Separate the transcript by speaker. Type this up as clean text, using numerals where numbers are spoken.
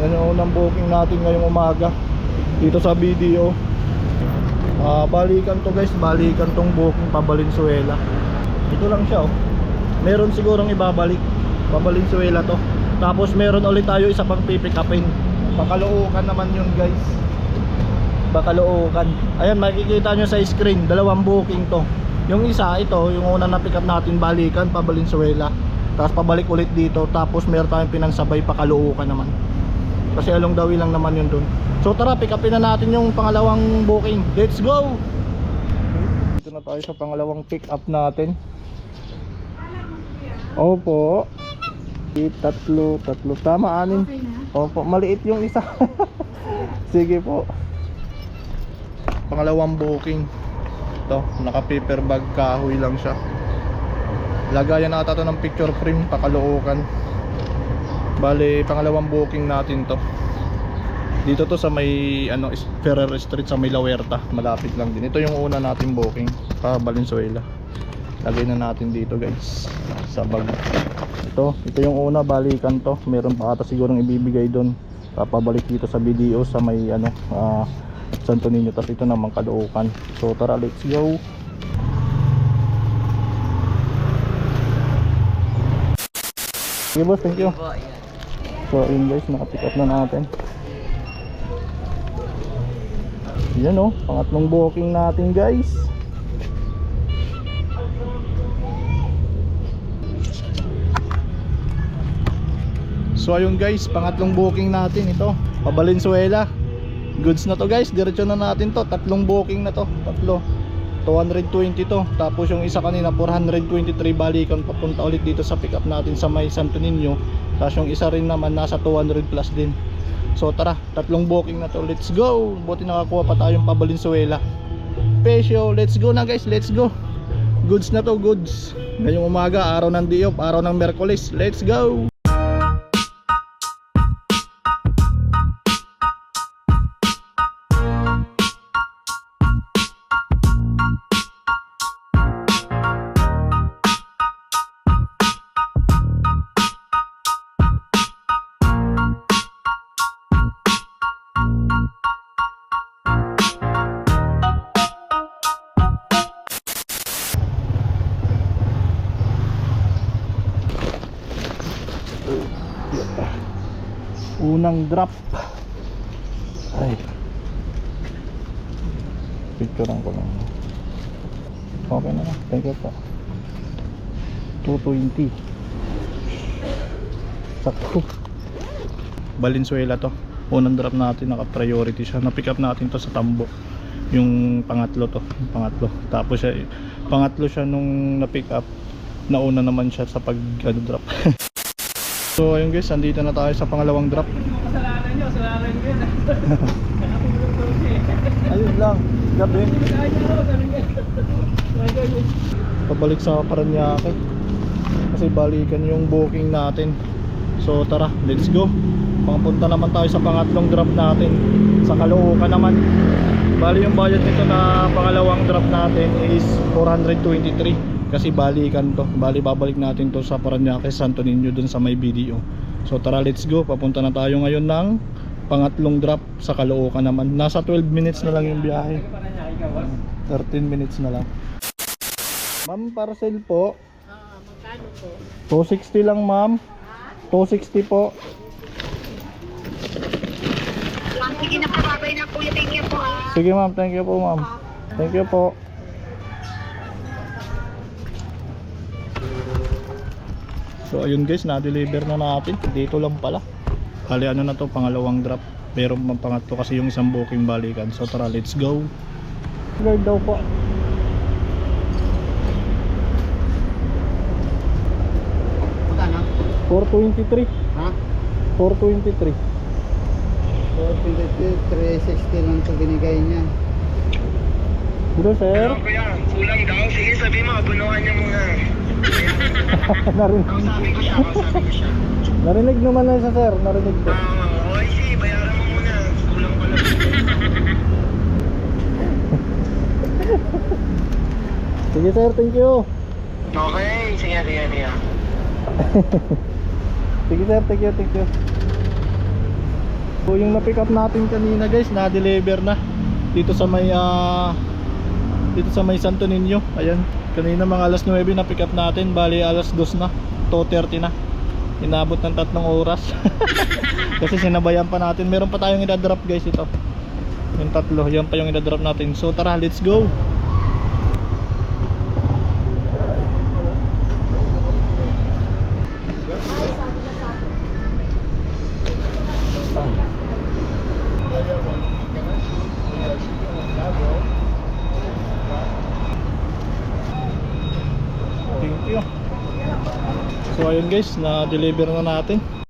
Speaker 1: Yan yung unang booking natin ngayong umaga dito sa BDO. Balikan to guys, balikan tong booking pa Valenzuela. Ito lang siya oh. Meron sigurong ibabalik pa Valenzuela to. Tapos meron ulit tayo isa pang pipick upin. Bakalookan naman yun guys. Bakalookan. Ayan, makikita nyo sa screen, dalawang booking to. Yung isa, ito, yung una na pick up natin balikan pa Valenzuela. Tapos pabalik ulit dito. Tapos meron tayong pinansabay pa Caloocan naman. Kasi along the way lang naman yun dun. So tara, pick upin na natin yung pangalawang booking. Let's go! Dito na tayo sa pangalawang pick up natin. Opo. Tatlo. Tama, anin. Opo, maliit yung isa. Sige po. Pangalawang booking. Ito, naka paper bag, kahoy lang siya. Lagayan ata to ng picture frame pa Caloocan. Bale, pangalawang booking natin to. Dito to sa may Ferrer Street sa may La Huerta, malapit lang din. Ito yung una nating booking pa Valenzuela. Lagay na natin dito guys sa bag. Ito yung una, balikan to. Meron pa ata sigurong ibibigay doon. Papabalik dito sa BDO sa may Santo Niño. Tapos ito naman Caloocan. So tara, let's go. Okay boss, thank you. So yun guys, nakapick up na natin. Yan oh, pangatlong booking natin guys. So ayun guys, pangatlong booking natin ito pa Valenzuela. Goods na to guys, diretso na natin to. Tatlong booking na to, tatlo 220 to. Tapos yung isa kanina 423, balikan papunta ulit dito sa pick up natin sa may Santo Niño. Tapos yung isa rin naman nasa 200 plus din. So tara, tatlong booking na to, let's go. Buti nakakuha pa tayong pa Valenzuela. Pesyo, let's go na guys, let's go. Goods na to, goods. Ngayong umaga, araw ng Diop, araw ng Merkulis, let's go. Unang drop. Ay, picturean ko lang. Okay na lang, thank you po. 220 sakto. Valenzuela to, unang drop natin, naka priority siya. Na pick up natin to sa Tambo. Yung pangatlo to, yung pangatlo. Tapos siya, pangatlo siya nung na pick up. Nauna naman siya sa pag drop. So ayun guys, andito na tayo sa pangalawang drop. Kasalanan nyo, kasalanan nyo yun. Ayun lang, gabi. Pabalik sa Paranaque kasi balikan yung booking natin. So tara, let's go. Papunta naman tayo sa pangatlong drop natin sa Caloocan naman. Bali yung budget nito na pangalawang drop natin is 423. Kasi balikan to, bali babalik natin to sa Paranaque, Santo Niño, dun sa may BDO. So tara, let's go. Papunta na tayo ngayon ng pangatlong drop sa Caloocan naman. Nasa 12 minutes na lang yung biyahe. 13 minutes na lang. Ma'am, parcel po.
Speaker 2: Magkano po?
Speaker 1: 260 lang ma'am. 260 po.
Speaker 2: Sige na po, babay na po. Thank you po.
Speaker 1: Sige ma'am, thank you po ma'am. Thank you po. So ayun guys, na-deliver na natin. Dito lang pala. Kali ano na to, pangalawang drop. Pero pangatlo kasi yung isang booking balikan. So tara, let's go. Guard daw po.
Speaker 2: Magkano?
Speaker 1: 423.
Speaker 2: Ha?
Speaker 1: 423.
Speaker 2: 423, 360 lang ito binigay niya.
Speaker 1: Hello sir.
Speaker 3: Kuya, kulang daw. Sige, sabi mo, abunuhan niya muna.
Speaker 1: Narinig.
Speaker 3: Kausapin ko siya.
Speaker 1: Narinig naman na siya sir, narinig ko.
Speaker 3: Okay, sige, bayaran mo muna. Kulang pala.
Speaker 1: Sige sir, thank you.
Speaker 3: Okay, sige.
Speaker 1: Sige sir, thank you, thank you. So yung na-pick up natin kanina guys, na-deliver na dito sa may Santo Niño. Ayan, kanina mga alas 9 na-pick up natin, bali alas 2 na, 2:30 na. Inabot ng 3 oras. Kasi sinabayan pa natin. Meron pa tayong i-drop guys ito. Yung 3, yan pa yung i-drop natin. So tara, let's go. Thank you. So ayun guys, na-deliver na natin.